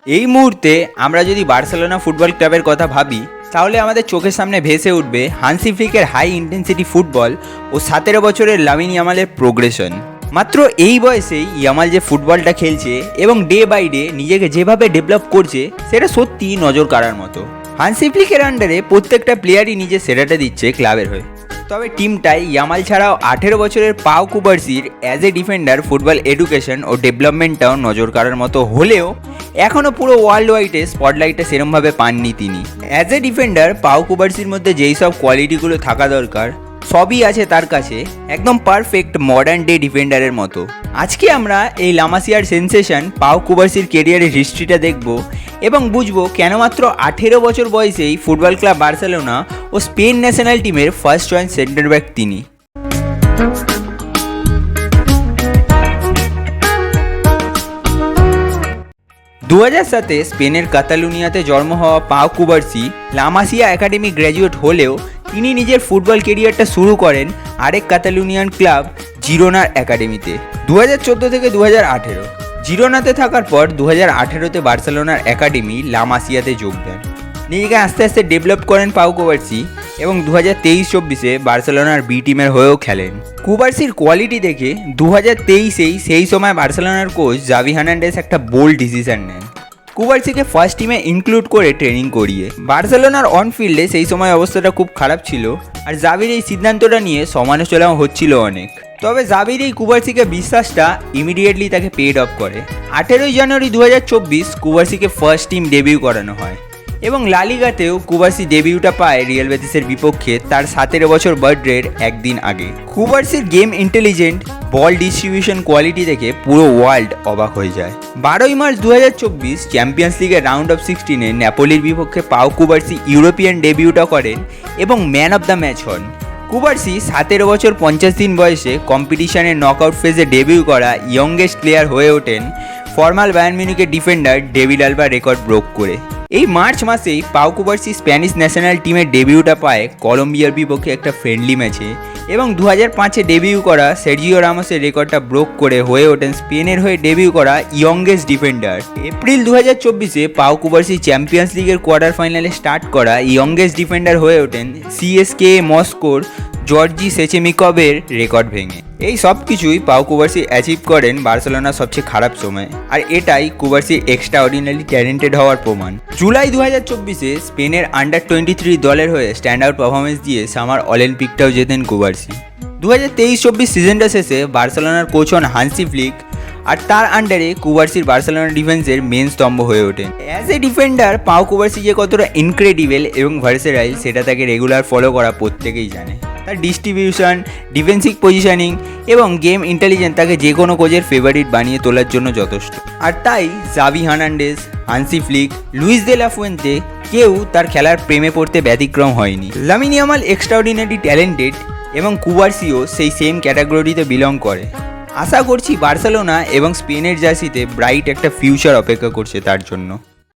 এই মুহূর্তে আমরা যদি বার্সেলোনা ফুটবল ক্লাবের কথা ভাবি তাহলে আমাদের চোখের সামনে ভেসে উঠবে হান্সি ফ্লিকের হাই ইন্টেন্সিটি ফুটবল ও 17 বছরের লামিন ইয়ামালের প্রোগ্রেশন। মাত্র এই বয়সেই ইয়ামাল যে ফুটবলটা খেলছে এবং ডে বাই ডে নিজেকে যেভাবে ডেভেলপ করছে সেটা সত্যি নজর কাড়ার মতো। হান্সি ফ্লিকের আন্ডারে প্রত্যেকটা প্লেয়ারই নিজের সেরাটা দিচ্ছে ক্লাবের হয়ে। তবে টিমটায় ইয়ামাল ছাড়াও 18 বছরের পাও কুবার্সির as a defender football education ও ডেভেলপমেন্টটাও নজর কাড়ার মতো হলেও এখনও পুরো ওয়ার্ল্ড ওয়াইডে স্পটলাইটটা সেরমভাবে পাননি তিনি। অ্যাজ এ ডিফেন্ডার পাও কুবার্সির মধ্যে যেই সব কোয়ালিটিগুলো থাকা দরকার সবই আছে তার কাছে, একদম পারফেক্ট মডার্ন ডে ডিফেন্ডারের মতো। আজকে আমরা এই লামাসিয়ার সেন্সেশন পাও কুবার্সির কেরিয়ারের হিস্ট্রিটা দেখব এবং বুঝবো কেন মাত্র 18 বছর বয়সেই ফুটবল ক্লাব বার্সেলোনা ও স্পেন ন্যাশনাল টিমের ফার্স্ট চয়েস সেন্টার ব্যাক তিনি। 2007-এ স্পেনের কাতালুনিয়াতে জন্ম হওয়া পাও কুবার্সি লামাসিয়া একাডেমি গ্র্যাজুয়েট হলেও তিনি নিজের ফুটবল কেরিয়ারটা শুরু করেন আরেক কাতালুনিয়ান ক্লাব জিরোনার একাডেমিতে 2014 থেকে 2018। জিরোনাতে থাকার পর 2018-তে বার্সেলোনার একাডেমি লামাসিয়াতে যোগ দেন। নিজেকে আস্তে আস্তে ডেভেলপ করেন পাও কুবার্সি এবং 2023-24-এ বার্সেলোনার বি টিমের হয়েও খেলেন। কুবার্সির কোয়ালিটি দেখে 2023-এই সেই সময় বার্সেলোনার কোচ জাভি হার্নান্ডেজ একটা বোল্ড ডিসিশন নেন, কুবার্সিকে ফার্স্ট টিমে ইনক্লুড করে ট্রেনিং করিয়ে। বার্সেলোনার অন ফিল্ডে সেই সময় অবস্থাটা খুব খারাপ ছিল আর জাভির এই সিদ্ধান্তটা নিয়ে সমালোচনাও হচ্ছিল অনেক। তবে জাভির এই কুবার্সিকে বিশ্বাসটা ইমিডিয়েটলি তাকে পেড অফ করে। 18 জানুয়ারি 2024 কুবার্সিকে ফার্স্ট টিম ডেবিউ করানো হয় এবং লা লিগাতেও কুবার্সি ডেবিউটা পায় রিয়াল বেটিসের বিপক্ষে তার 17 বছর বার্থডের একদিন আগে। কুবার্সির গেম ইন্টেলিজেন্ট বল ডিস্ট্রিবিউশন কোয়ালিটি দেখে পুরো ওয়ার্ল্ড অবাক হয়ে যায়। 12 মার্চ 2024 চ্যাম্পিয়ন্স লিগের রাউন্ড অফ 16-এ নেপোলির বিপক্ষে পাও কুবার্সি ইউরোপিয়ান ডেবিউটা করেন এবং ম্যান অফ দ্য ম্যাচ হন। কুবার্সি 17 বছর 50 দিন বয়সে কম্পিটিশনের নকআউট ফেজে ডেবিউ করা ইয়ংগেস্ট প্লেয়ার হয়ে ওঠেন ফর্মাল বায়ার্ন মিউনিখের defender David Alaba record broke করে। এই মার্চ মাসেই পাও কুবার্সি স্প্যানিশ ন্যাশনাল টিমের ডেবিউটা পায় কলম্বিয়ার বিপক্ষে একটা ফ্রেন্ডলি ম্যাচে এবং 2005-এ ডেবিউ করা সার্জিও রামোসের রেকর্ডটা ব্রোক করে হয়ে ওঠেন স্পেনের হয়ে ডেবিউ করা ইয়ংগেস্ট ডিফেন্ডার। এপ্রিল 2024-এ পাও কুবার্সি চ্যাম্পিয়ন্স লিগের কোয়ার্টার ফাইনালে স্টার্ট করা ইয়ংগেস্ট ডিফেন্ডার হয়ে ওঠেন সিএসকে মস্কোর জর্জি সেচেমিকভের রেকর্ড ভেঙে। এই সব কিছুই পাও কুবার্সি অ্যাচিভ করেন বার্সেলোনার সবচেয়ে খারাপ সময়, আর এটাই কুবার্সির এক্সট্রা অর্ডিনারি ট্যালেন্টেড হওয়ার প্রমাণ। জুলাই 2024-এ স্পেনের আন্ডার 23 দলের হয়ে স্ট্যান্ড আউট পারফরমেন্স দিয়ে সামার অলিম্পিকটাও জেতেন কুবার্সি। 2023-24 সিজনটা শেষে বার্সেলোনার কোচ হন হান্সি ফ্লিক আর তার আন্ডারে কুবার্সির বার্সেলোনা ডিফেন্সের মেন স্তম্ভ হয়ে ওঠেন। অ্যাজ এ ডিফেন্ডার পাও কুবার্সি যে কতটা ইনক্রেডিবল এবং ভার্সেটাইল সেটা তাকে রেগুলার ফলো করা প্রত্যেকেই জানে। তার ডিস্ট্রিবিউশন, ডিফেন্সিভ পজিশনিং এবং গেম ইন্টেলিজেন্স তাকে যে কোনো কোচের ফেভারিট বানিয়ে তোলার জন্য যথেষ্ট। আর তাই Xavi Hernandez, Hansi Flick, Luis de la Fuente কেউ তার খেলার প্রেমে পড়তে ব্যতিক্রম হয়নি। লামিন ইয়ামাল এক্সট্রাঅর্ডিনারি ট্যালেন্টেড এবং কুবার্সিও সেই সেম ক্যাটাগরিতে বিলং করে। আশা করছি বার্সেলোনা এবং স্পেনের জার্সিতে ব্রাইট একটা ফিউচার অপেক্ষা করছে তার জন্য।